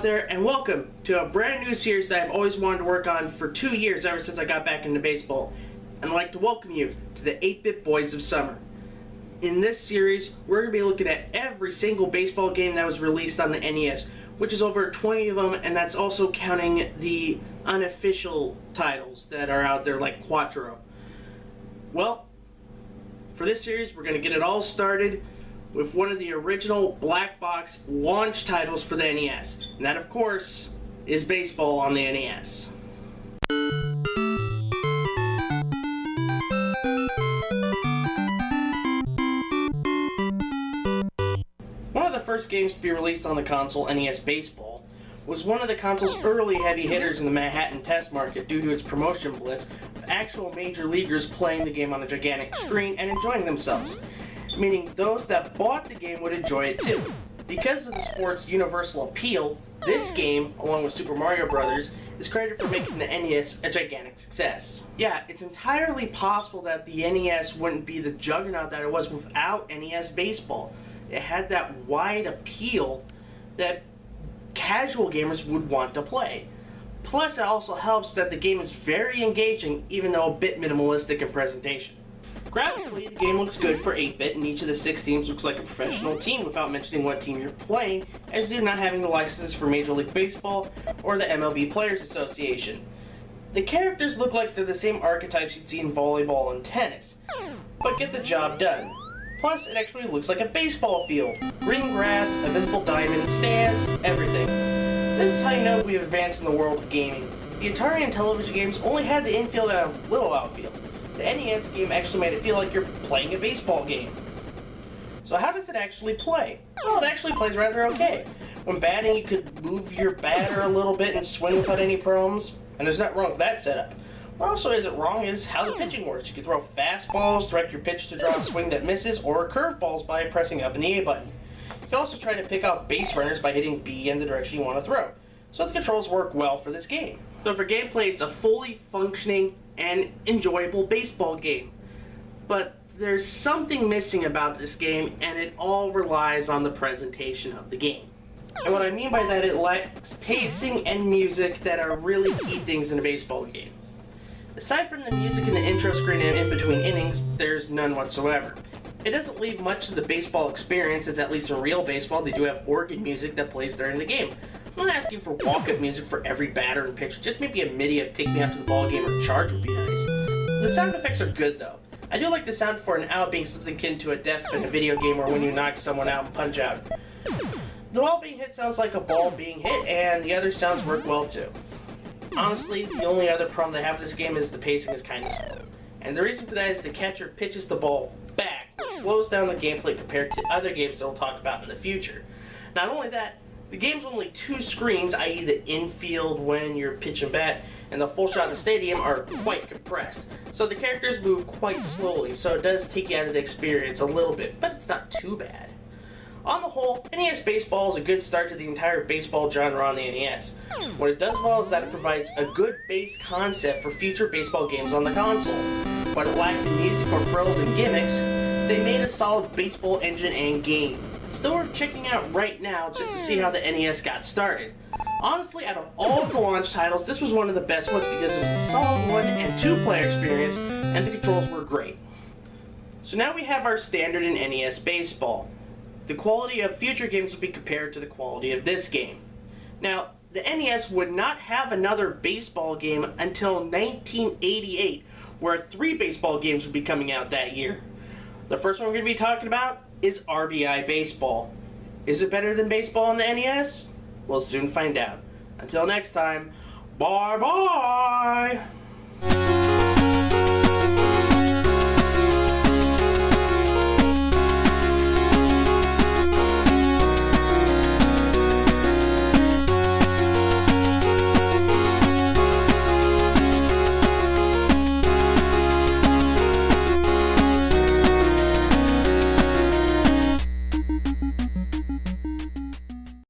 out there, and welcome to a brand new series that I've always wanted to work on for 2 years, ever since I got back into baseball. And I'd like to welcome you to the 8-Bit Boys of Summer. In this series, we're going to be looking at every single baseball game that was released on the NES, which is over 20 of them, and that's also counting the unofficial titles that are out there like Quattro. Well, for this series, we're going to get it all started with one of the original black box launch titles for the NES. And that, of course, is baseball on the NES. One of the first games to be released on the console, NES Baseball, was one of the console's early heavy hitters in the Manhattan test market due to its promotion blitz of actual major leaguers playing the game on a gigantic screen and enjoying themselves, meaning those that bought the game would enjoy it too. Because of the sport's universal appeal, this game, along with Super Mario Bros., is credited for making the NES a gigantic success. Yeah, it's entirely possible that the NES wouldn't be the juggernaut that it was without NES Baseball. It had that wide appeal that casual gamers would want to play. Plus, it also helps that the game is very engaging, even though a bit minimalistic in presentation. Graphically, the game looks good for 8-bit, and each of the 6 teams looks like a professional team without mentioning what team you're playing, as they're not having the licenses for Major League Baseball or the MLB Players Association. The characters look like they're the same archetypes you'd see in volleyball and tennis, but get the job done. Plus, it actually looks like a baseball field. Green grass, a visible diamond, stands, everything. This is how you know we've advanced in the world of gaming. The Atari and television games only had the infield and a little outfield. The NES game actually made it feel like you're playing a baseball game. So how does it actually play? Well, it actually plays rather okay. When batting, you could move your batter a little bit and swing without any problems, and there's nothing wrong with that setup. What also isn't wrong is how the pitching works. You can throw fastballs, direct your pitch to draw a swing that misses, or curveballs by pressing up in the A button. You can also try to pick off base runners by hitting B in the direction you want to throw. So the controls work well for this game. So for gameplay, it's a fully functioning and enjoyable baseball game. But there's something missing about this game, and it all relies on the presentation of the game. And what I mean by that, it lacks pacing and music that are really key things in a baseball game. Aside from the music in the intro screen and in between innings, there's none whatsoever. It doesn't leave much to the baseball experience, as at least in real baseball, they do have organ music that plays during the game. I'm not asking for walk-up music for every batter and pitcher, just maybe a MIDI of Take Me Out to the Ball Game or Charge would be nice. The sound effects are good though. I do like the sound for an out being something akin to a death in a video game or when you knock someone out and punch out. The ball being hit sounds like a ball being hit, and the other sounds work well too. Honestly, the only other problem they have with this game is the pacing is kind of slow. And the reason for that is the catcher pitches the ball back, which slows down the gameplay compared to other games that we'll talk about in the future. Not only that, the game's only 2 screens, i.e. the infield when you're pitch and bat, and the full shot in the stadium are quite compressed. So the characters move quite slowly, so it does take you out of the experience a little bit, but it's not too bad. On the whole, NES Baseball is a good start to the entire baseball genre on the NES. What it does well is that it provides a good base concept for future baseball games on the console. But it lacked in music or frills and gimmicks, they made a solid baseball engine and game. It's still worth checking out right now just to see how the NES got started. Honestly, out of all of the launch titles, this was one of the best ones because it was a solid 1 and 2 player experience, and the controls were great. So now we have our standard in NES Baseball. The quality of future games will be compared to the quality of this game. Now, the NES would not have another baseball game until 1988, where 3 baseball games would be coming out that year. The first one we're going to be talking about is RBI Baseball. Is it better than baseball on the NES? We'll soon find out. Until next time, bye-bye!